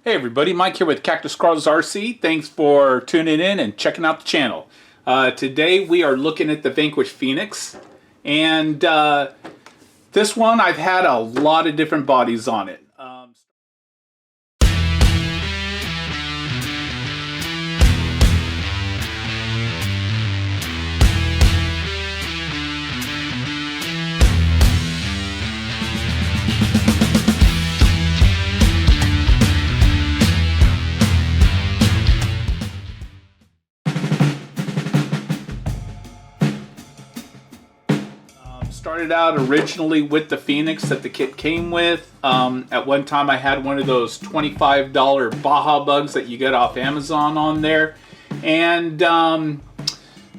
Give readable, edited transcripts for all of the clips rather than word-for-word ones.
Hey everybody, Mike here with Cactus Crawlers RC. Thanks for tuning in and checking out the channel. Today we are looking at the Vanquish Phoenix, and this one I've had a lot of different bodies on it. Started out originally with the Phoenix that the kit came with. At one time I had one of those $25 Baja bugs that you get off Amazon on there. And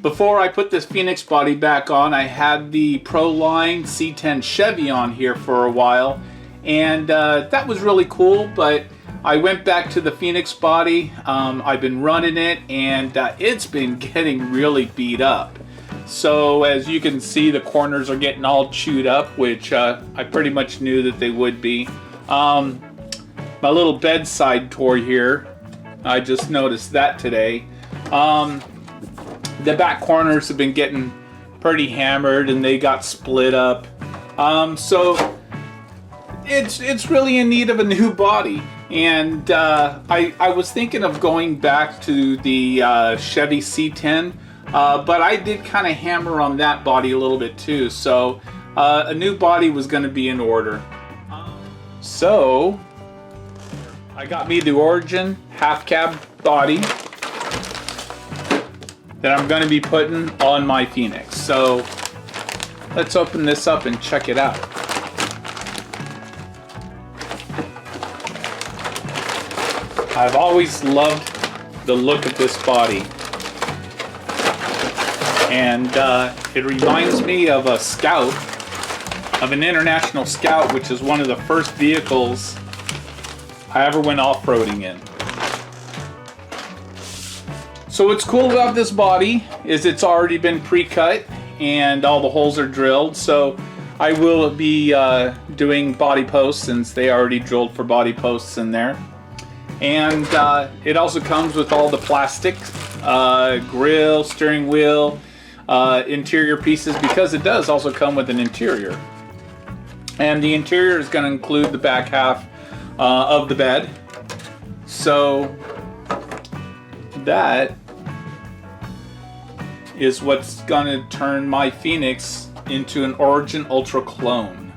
before I put this Phoenix body back on, I had the Proline C10 Chevy on here for a while. And that was really cool, but I went back to the Phoenix body. I've been running it, and it's been getting really beat up. So as you can see, the corners are getting all chewed up, which I pretty much knew that they would be. My little bedside toy here, I just noticed that today. The back corners have been getting pretty hammered and they got split up. So it's really in need of a new body. And I was thinking of going back to the Chevy C10. But I did kind of hammer on that body a little bit too, so a new body was going to be in order. So I got me the Origin half cab body that I'm going to be putting on my Phoenix. So let's open this up and check it out. I've always loved the look of this body. And it reminds me of a Scout, of an International Scout, which is one of the first vehicles I ever went off-roading in. So what's cool about this body is it's already been pre-cut and all the holes are drilled. So I will be doing body posts since they already drilled for body posts in there. And it also comes with all the plastic, grill, steering wheel, interior pieces, because it does also come with an interior. And the interior is going to include the back half of the bed. So that is what's going to turn my Phoenix into an Origin Ultra clone.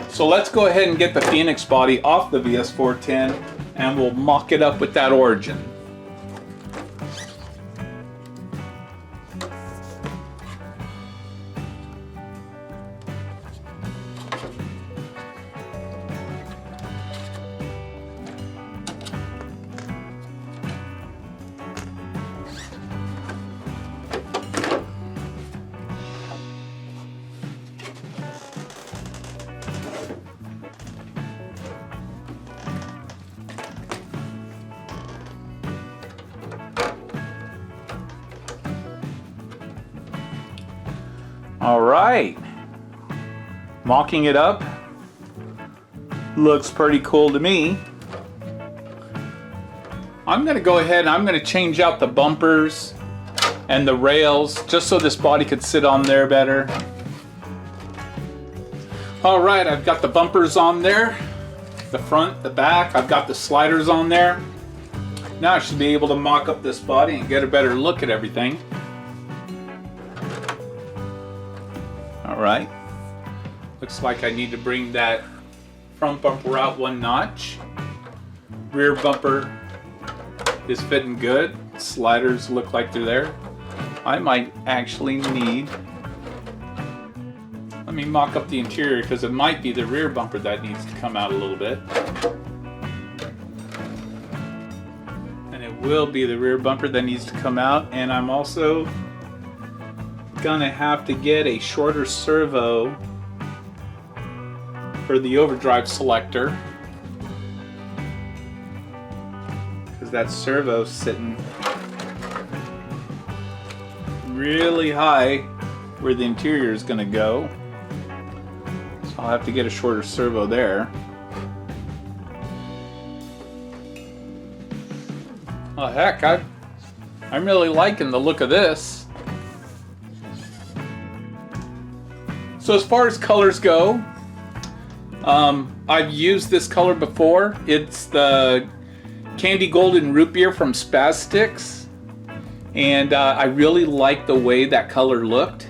So let's go ahead and get the Phoenix body off the VS4-10 and we'll mock it up with that Origin. All right, mocking it up looks pretty cool to me. I'm gonna go ahead and I'm gonna change out the bumpers and the rails just so this body could sit on there better. All right, I've got the bumpers on there, the front, the back. I've got the sliders on there. Now I should be able to mock up this body and get a better look at everything. Alright, looks like I need to bring that front bumper out one notch. Rear bumper is fitting good. Sliders look like they're there. I might actually need, let me mock up the interior because it might be the rear bumper that needs to come out a little bit. And it will be the rear bumper that needs to come out, and I'm also gonna have to get a shorter servo for the overdrive selector because that servo's sitting really high where the interior is gonna go. So I'll have to get a shorter servo there. Oh heck, I'm really liking the look of this. So as far as colors go, I've used this color before. It's the Candy Golden Root Beer from Spazsticks, and I really like the way that color looked.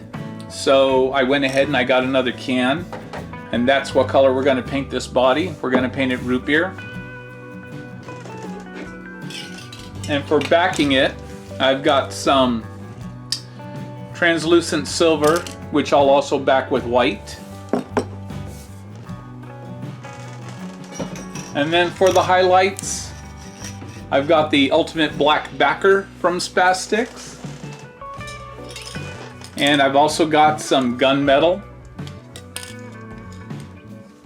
So I went ahead and I got another can, and that's what color we're going to paint this body. We're going to paint it root beer. And for backing it, I've got some translucent silver, which I'll also back with white. And then for the highlights, I've got the Ultimate Black Backer from Spazsticks. And I've also got some gunmetal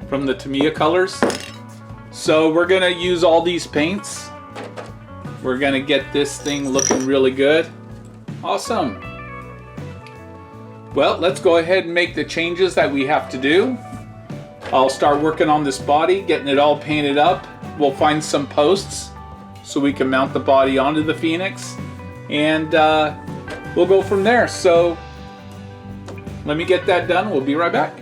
from the Tamiya colors. So we're gonna use all these paints. We're gonna get this thing looking really good. Awesome. Well, let's go ahead and make the changes that we have to do. I'll start working on this body, getting it all painted up. We'll find some posts so we can mount the body onto the Phoenix, and we'll go from there. So let me get that done. We'll be right back.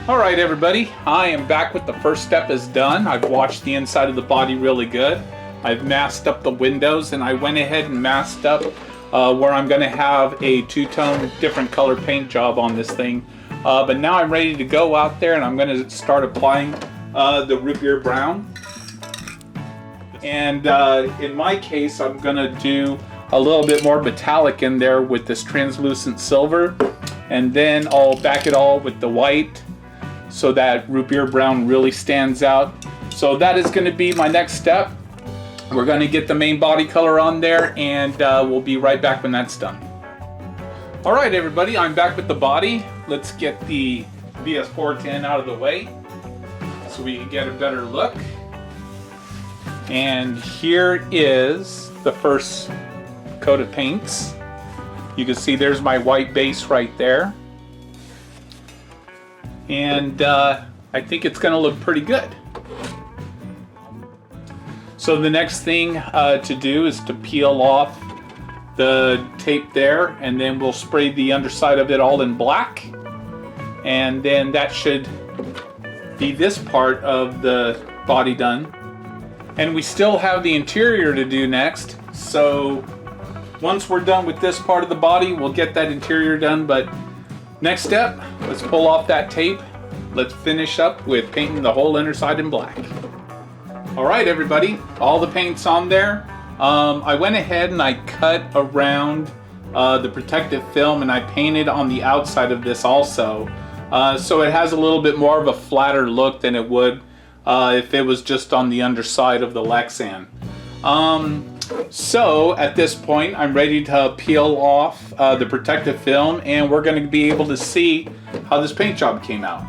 All right, everybody, I am back with the first step is done. I've washed the inside of the body really good. I've masked up the windows, and I went ahead and masked up where I'm going to have a two-tone different color paint job on this thing. But now I'm ready to go out there, and I'm going to start applying the root beer brown. And in my case, I'm going to do a little bit more metallic in there with this translucent silver, and then I'll back it all with the white so that root beer brown really stands out. So that is going to be my next step. We're going to get the main body color on there, and we'll be right back when that's done. All right, everybody, I'm back with the body. Let's get the VS4-10 out of the way so we can get a better look. And here is the first coat of paints. You can see there's my white base right there. And I think it's going to look pretty good. So the next thing to do is to peel off the tape there, and then we'll spray the underside of it all in black, and then that should be this part of the body done. And we still have the interior to do next, so once we're done with this part of the body, we'll get that interior done. But next step, let's pull off that tape. Let's finish up with painting the whole inner side in black. All right, everybody, all the paint's on there. I went ahead and I cut around the protective film, and I painted on the outside of this also. So it has a little bit more of a flatter look than it would if it was just on the underside of the Lexan. So at this point, I'm ready to peel off the protective film, and we're going to be able to see how this paint job came out.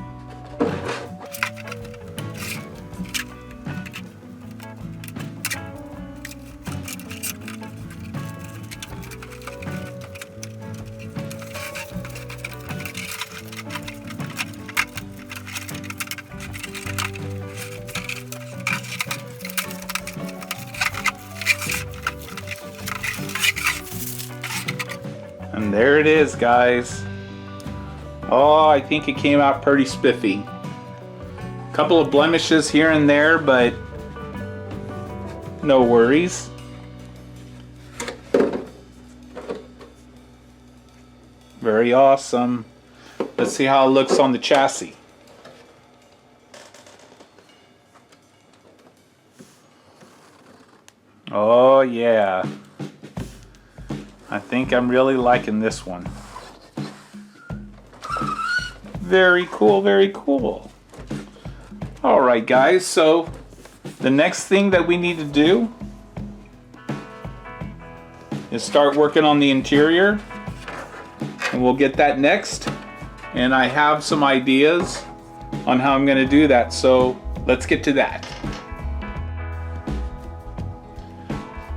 And there it is, guys. Oh, I think it came out pretty spiffy. A couple of blemishes here and there, but no worries. Very awesome. Let's see how it looks on the chassis. Oh yeah. I think I'm really liking this one. Very cool, very cool. Alright guys, so the next thing that we need to do is start working on the interior, and we'll get that next. And I have some ideas on how I'm going to do that, so let's get to that.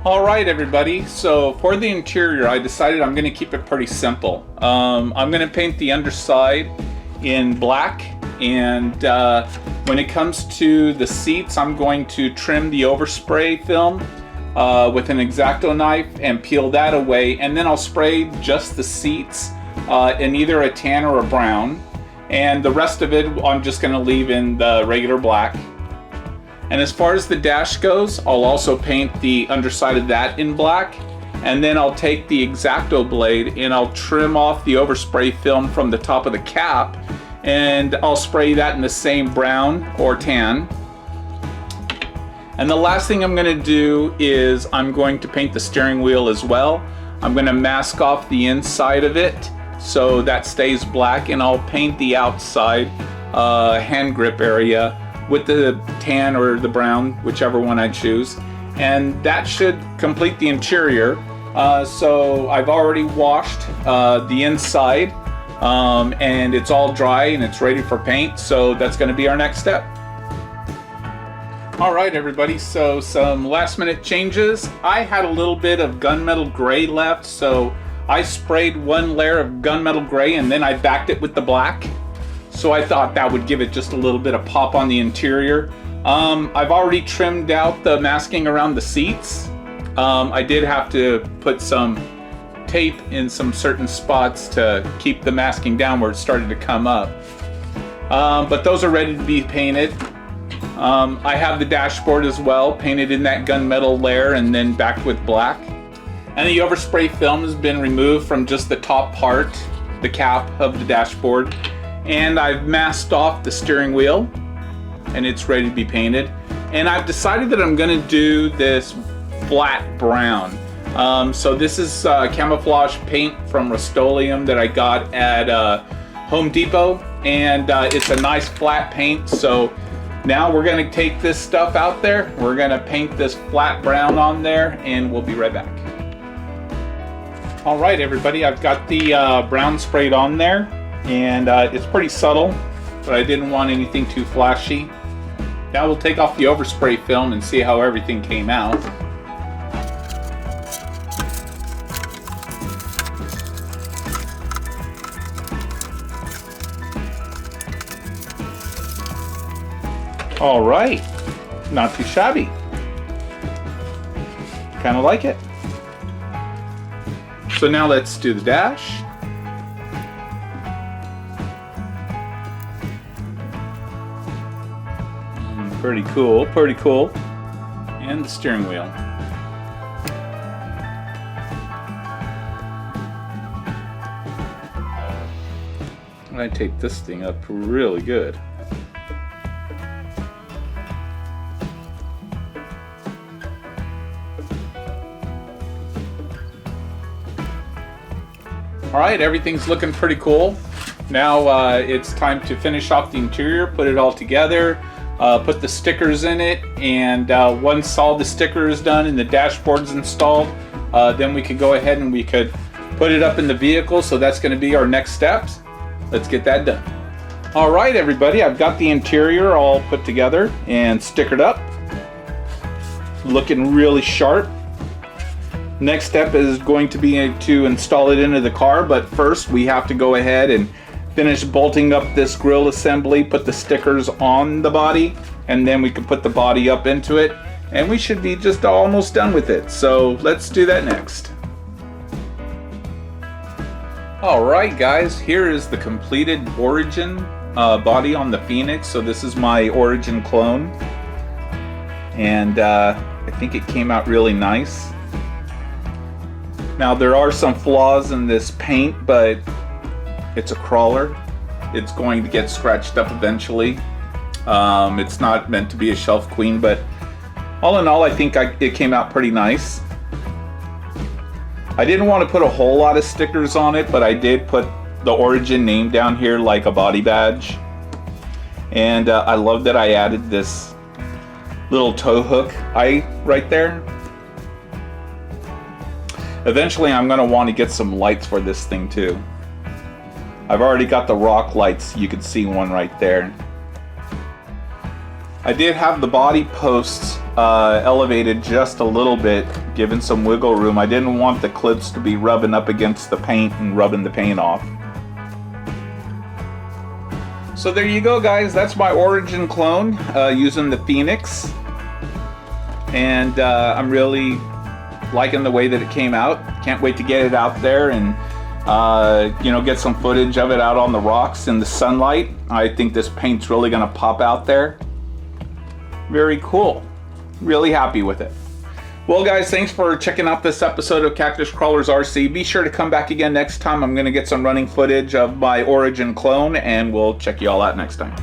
Alright everybody, so for the interior I decided I'm going to keep it pretty simple. I'm going to paint the underside in black, And when it comes to the seats, I'm going to trim the overspray film with an X-Acto knife and peel that away, and then I'll spray just the seats in either a tan or a brown, and the rest of it I'm just going to leave in the regular black. And as far as the dash goes, I'll also paint the underside of that in black, and then I'll take the X-Acto blade and I'll trim off the overspray film from the top of the cap, and I'll spray that in the same brown or tan. And the last thing I'm going to do is I'm going to paint the steering wheel as well. I'm going to mask off the inside of it so that stays black, and I'll paint the outside hand grip area with the tan or the brown, whichever one I choose. And that should complete the interior. So I've already washed the inside and it's all dry and it's ready for paint, so that's going to be our next step. Alright everybody, so some last minute changes. I had a little bit of gunmetal gray left, so I sprayed one layer of gunmetal gray and then I backed it with the black. So I thought that would give it just a little bit of pop on the interior. I've already trimmed out the masking around the seats. I did have to put some tape in some certain spots to keep the masking down where it started to come up. But those are ready to be painted. I have the dashboard as well, painted in that gunmetal layer and then backed with black. And the overspray film has been removed from just the top part, the cap of the dashboard. And I've masked off the steering wheel and it's ready to be painted. And I've decided that I'm going to do this flat brown. So this is camouflage paint from Rust-Oleum that I got at Home Depot, and it's a nice flat paint. So now we're going to take this stuff out there, we're going to paint this flat brown on there, and we'll be right back. Alright everybody, I've got the brown sprayed on there, and it's pretty subtle, but I didn't want anything too flashy. Now we'll take off the overspray film and see how everything came out. All right, not too shabby. Kind of like it. So now let's do the dash. Pretty cool, pretty cool. And the steering wheel. I take this thing up really good. Alright, everything's looking pretty cool. Now it's time to finish off the interior, put it all together, put the stickers in it, and once all the stickers is done and the dashboard's installed, then we could go ahead and we could put it up in the vehicle. So that's going to be our next steps. Let's get that done. Alright everybody, I've got the interior all put together and stickered up. Looking really sharp. Next step is going to be to install it into the car, but first we have to go ahead and finish bolting up this grille assembly, put the stickers on the body, and then we can put the body up into it, and we should be just almost done with it. So let's do that next. Alright guys, here is the completed Origin body on the Phoenix. So this is my Origin clone, and I think it came out really nice. Now there are some flaws in this paint, but it's a crawler. It's going to get scratched up eventually. It's not meant to be a shelf queen, but all in all I think it came out pretty nice. I didn't want to put a whole lot of stickers on it, but I did put the Origin name down here like a body badge. And I love that I added this little tow hook eye right there. Eventually I'm going to want to get some lights for this thing too. I've already got the rock lights, you can see one right there. I did have the body posts elevated just a little bit, given some wiggle room. I didn't want the clips to be rubbing up against the paint and rubbing the paint off. So there you go, guys. That's my Origin clone using the Phoenix. And I'm really liking the way that it came out. Can't wait to get it out there and you know, get some footage of it out on the rocks in the sunlight. I think this paint's really gonna pop out there. Very cool. Really happy with it. Well, guys, thanks for checking out this episode of Cactus Crawlers RC. Be sure to come back again next time. I'm gonna get some running footage of my Origin clone, and we'll check you all out next time.